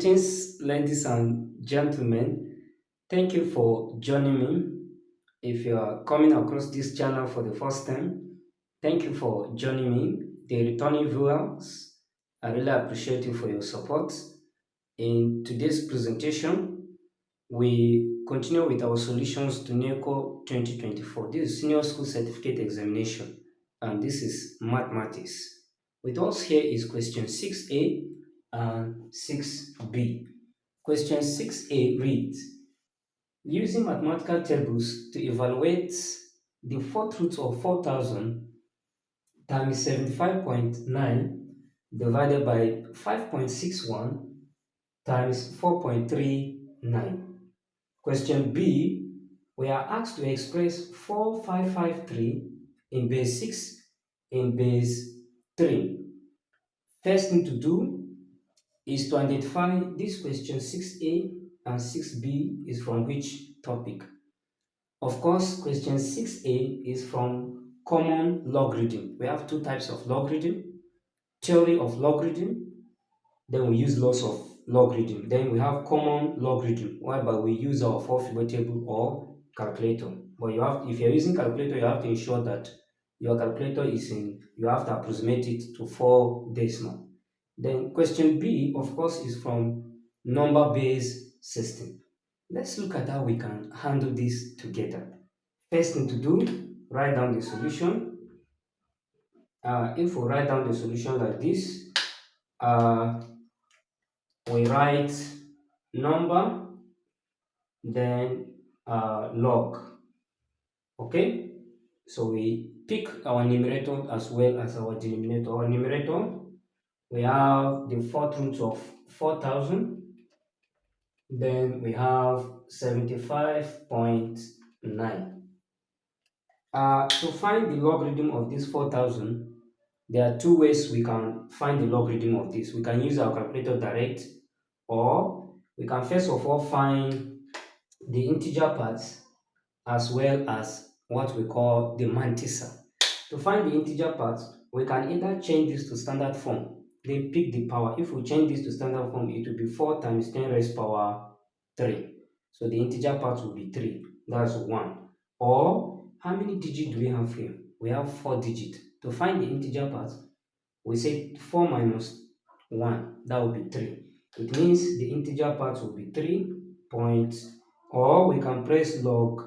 Greetings, ladies and gentlemen. Thank you for joining me. If you are coming across this channel for the first time, thank you for joining me. The returning viewers, I really appreciate you for your support. In today's presentation, we continue with our solutions to Neco 2024. This is Senior School Certificate Examination, and this is mathematics. With us here is question 6A and 6B. Question 6A reads, using mathematical tables to evaluate the fourth root of 4,000 times 75.9 divided by 5.61 times 4.39. Question B, we are asked to express 4553 in base 6 in base 3. First thing to do is to identify this question 6A and 6B is from which topic. Of course, question 6A is from common logarithm. We have two types of logarithm, theory of logarithm, then we use laws of logarithm. Then we have common logarithm, whereby we use our four-figure table or calculator. But if you're using calculator, you have to ensure that your calculator you have to approximate it to 4 decimal. Then question B, of course, is from number-based system. Let's look at how we can handle this together. First thing to do, write down the solution. If we write down the solution like this, we write number, then log. Okay, so we pick our numerator as well as our denominator. Our numerator, we have the fourth root of 4,000, then we have 75.9. To find the logarithm of this 4,000, there are two ways we can find the logarithm of this. We can use our calculator direct, or we can first of all find the integer parts as well as what we call the mantissa. To find the integer parts, we can either change this to standard form, then pick the power. If we change this to standard form, it will be 4 times 10 raised power 3. So the integer part will be 3. That's 1. Or, how many digits do we have here? We have 4 digits. To find the integer part, we say 4 minus 1. That will be 3. It means the integer part will be 3 points, or we can press log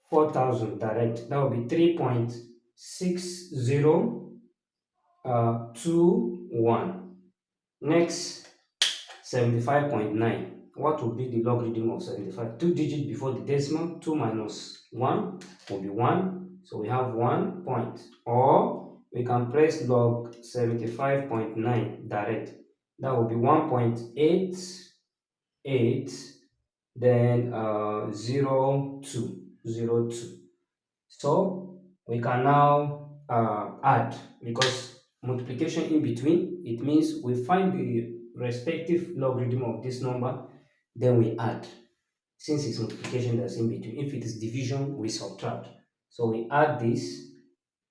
4,000 direct. That will be 3.6021. Next, 75.9. What will be the logarithm of 75? 2 digits before the decimal. 2 minus 1 will be 1. So we have 1 point. Or we can press log 75.9 direct. That will be 1.88, then 0.2. So we can now add, because multiplication in between, it means we find the respective logarithm of this number, then we add. Since it's multiplication that's in between, if it is division, we subtract. So we add this.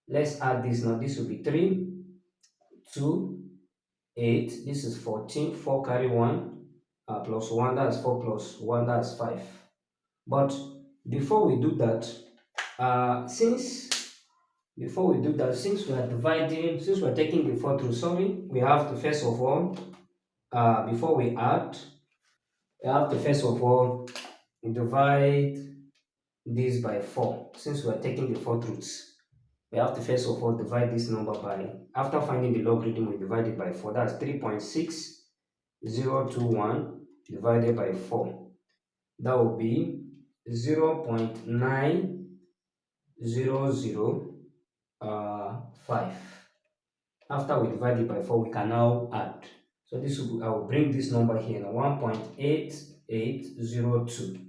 Let's add this now. This will be 3, 2, 8. This is 14. 4 carry 1 plus 1. That's 4 plus 1. That's 5. But before we do that, since we are taking the fourth root, we have to first of all, before we add, we have to first of all divide this by 4. Since we are taking the fourth roots, we have to first of all divide this number by, after finding the logarithm, we divide it by 4. That's 3.6021 divided by 4. That will be 0.900 5. After we divide it by 4, we can now add. So I will bring this number here now, 1.8802.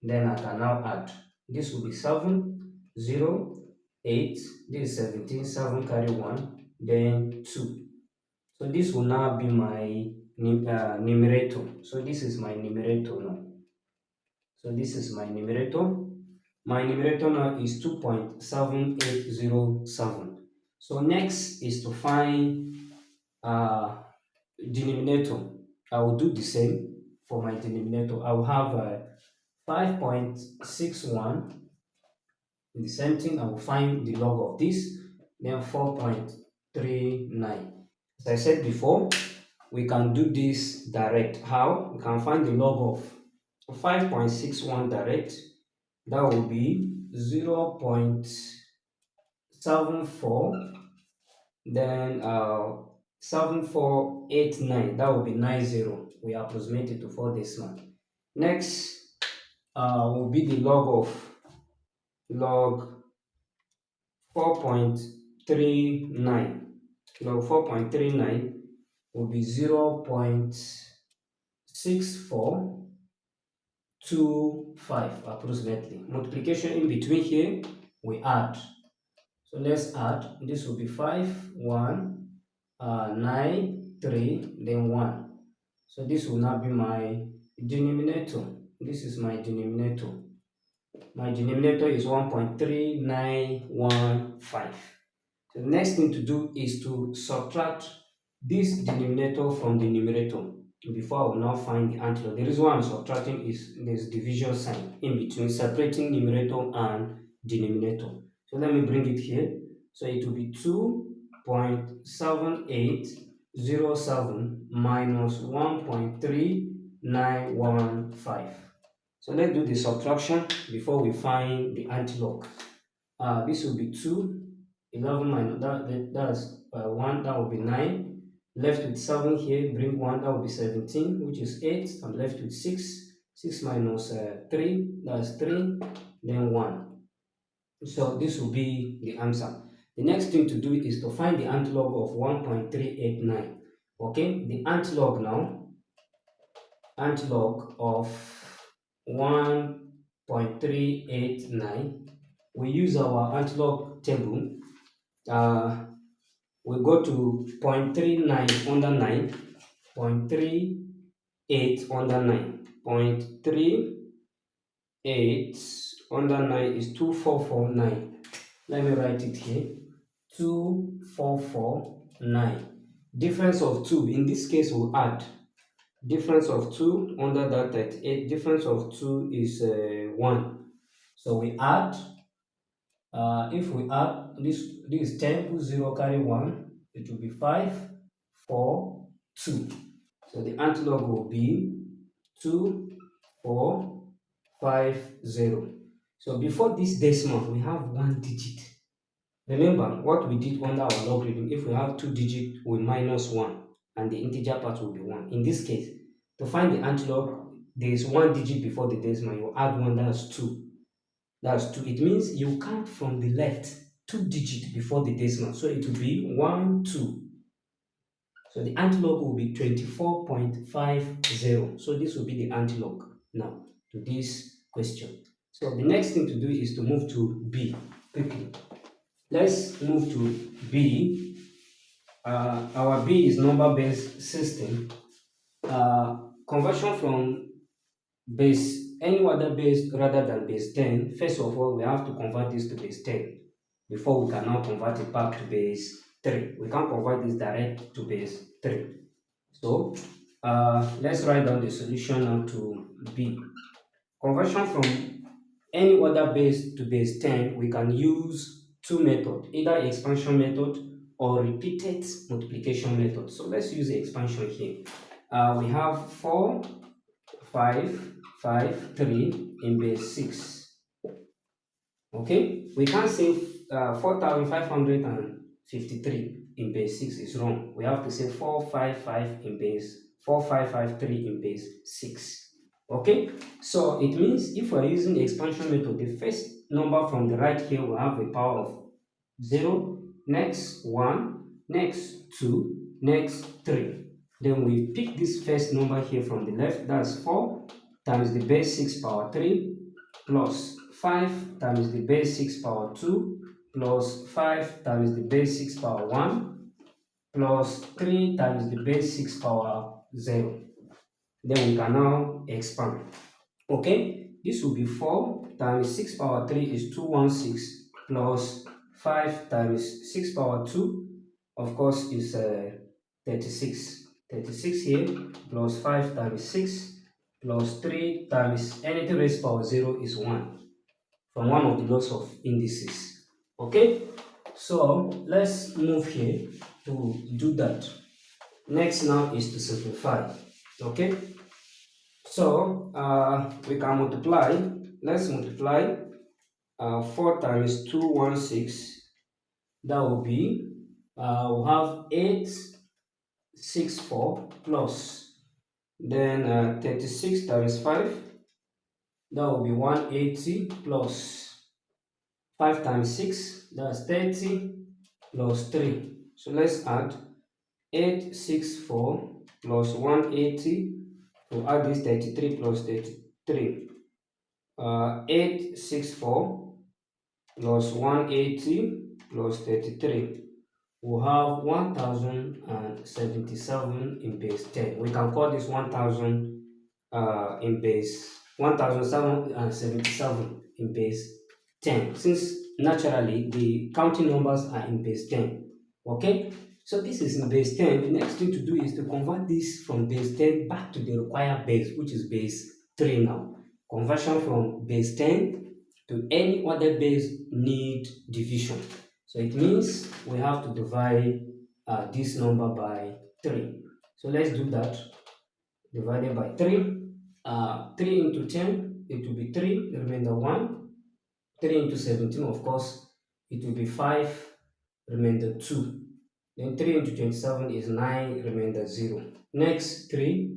Then I can now add. This will be 7, 0, 8. This is 17, 7 carry 1, then 2. So this will now be my numerator. So this is my numerator now. So this is my numerator. My numerator now is 2.7807. So next is to find denominator. I will do the same. for my denominator. I will have 5.61. In the same thing, I will find the log of this, then 4.39. As I said before, we can do this direct. How? We can find the log of 5.61 direct. That will be 0.74, then 7489. That will be 90. We approximate it to 4 decimal. Next will be the log 4.39. Log 4.39 will be 0.6425 approximately. Multiplication in between here, we add. So let's add. This will be 5, 1, 9, 3, then 1. So this will now be my denominator. This is my denominator. My denominator is 1.3915. So the next thing to do is to subtract this denominator from the numerator before I will now find the antilogue. The reason why I'm subtracting is there's division sign in between, separating numerator and denominator. So let me bring it here. So it will be 2.7807 minus 1.3915. So let's do the subtraction before we find the antilogue. This will be 2, 11 minus that's 1, that will be 9. Left with 7 here, bring 1, that will be 17, which is 8. I'm left with 6. 6 minus 3, that's 3, then 1. So this will be the answer. The next thing to do is to find the antilogue of 1.389. Okay, the antilogue now, antilogue of 1.389. We use our antilogue table. We go to 0.39 under 9, 0.38 under 9, 0.38 under 9 is 2449. Let me write it here, 2449. Difference of 2, in this case we'll add. Difference of 2 under that 38, difference of 2 is 1. So we add. If we add this is 10, put 0, carry 1, it will be 5, 4, 2. So the antilogue will be 2, 4, 5, 0. So before this decimal, we have 1 digit. Remember what we did under our logarithm. If we have 2 digits, we minus 1, and the integer part will be 1. In this case, to find the antilogue, there is 1 digit before the decimal. You add 1, that's 2. That's 2. It means you count from the left 2 digits before the decimal. So it will be 1, 2. So the antilogue will be 24.50. So this will be the antilogue now to this question. So the next thing to do is to move to B quickly. Let's move to B. Our B is number-based system. Conversion from base, any other base rather than base 10, first of all, we have to convert this to base 10 before we can now convert it back to base 3. We can't convert this direct to base 3. So let's write down the solution now to B. Conversion from any other base to base 10, we can use two methods, either expansion method or repeated multiplication method. So let's use the expansion here. We have 4, 5, 5, 3 in base 6. Okay, we can't say 4,553 in base 6 is wrong. We have to say 455 in base 4553 in base 6. Okay, so it means if we're using the expansion method, the first number from the right here will have a power of 0, next 1, next 2, next 3. Then we pick this first number here from the left, that's 4 times the base 6 power 3 plus 5 times the base 6 power 2 plus 5 times the base 6 power 1 plus 3 times the base 6 power 0. Then we can now expand. Okay, this will be 4 times 6 power 3 is 216 plus 5 times 6 power 2, of course, is 36. 36 here plus 5 times 6 plus 3 times anything raised to power 0 is 1 from one of the laws of indices. Okay, so let's move here to do that. Next now is to simplify. Okay, so we can multiply. Let's multiply 4 times 216. That will be we'll have 864 plus then 36 times 5. That will be 180 plus 5 times 6. That's 30 plus 3. So let's add 864 plus 180. To add this 33 plus 33. 864 plus 180 plus 33. We'll have 1077 in base 10. We can call this 1000 in base 1777 in base 10, since naturally the counting numbers are in base 10. Okay, so this is in base 10. The next thing to do is to convert this from base 10 back to the required base, which is base 3 now. Conversion from base 10 to any other base need division. So it means we have to divide this number by 3. So let's do that. Divided by 3. 3 into 10, it will be 3, the remainder 1. 3 into 17, of course, it will be 5, remainder 2. Then 3 into 27 is 9, remainder 0. Next, 3.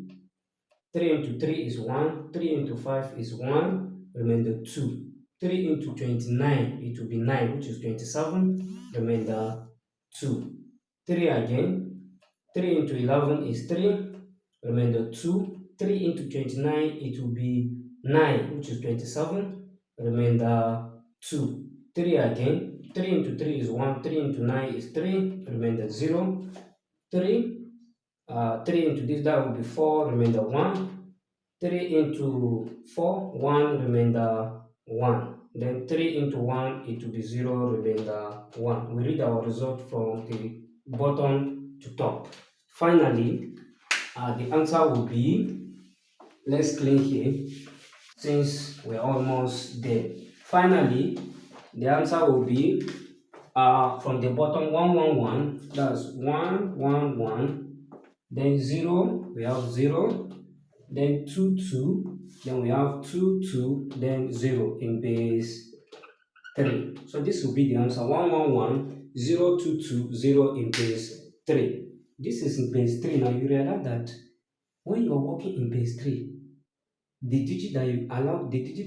3 into 3 is 1. 3 into 5 is 1, remainder 2. 3 into 29, it will be 9, which is 27, remainder 2. 3 again. 3 into 11 is 3, remainder 2. 3 into 29, it will be 9, which is 27, remainder 2. 3 again. 3 into 3 is 1, 3 into 9 is 3, remainder 0. 3, 3 into this, that will be 4, remainder 1. 3 into 4, 1, remainder 1. Then 3 into 1, it will be 0, remainder 1. We read our result from the bottom to top. Finally, the answer will be, let's clean here since we're almost there. Finally, the answer will be from the bottom 111, that's 111, then 0, we have 0, then 2 2, then we have 2 2, then 0 in base 3. So this will be the answer: 111 0 2 2 0 in base 3. This is in base 3. Now you realize that when you're working in base 3, the digit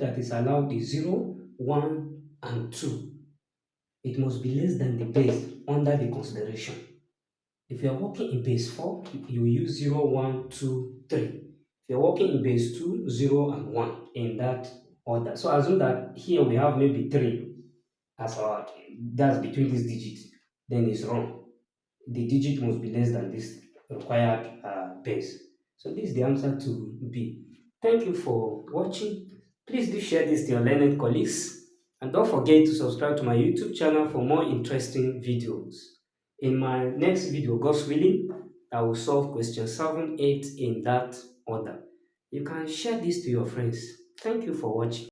that is allowed is 0, 1, and 2. It must be less than the base under the consideration. If you're working in base 4, you use 0, 1, 2, 3. If you're working in base 2, 0, and 1 in that order. So assume that here we have maybe 3 as our, that's between these digits, then it's wrong. The digit must be less than this required base. So this is the answer to B. Thank you for watching. Please do share this to your learned colleagues. And don't forget to subscribe to my YouTube channel for more interesting videos. In my next video, God's willing, I will solve question 7, 8 in that order. You can share this to your friends. Thank you for watching.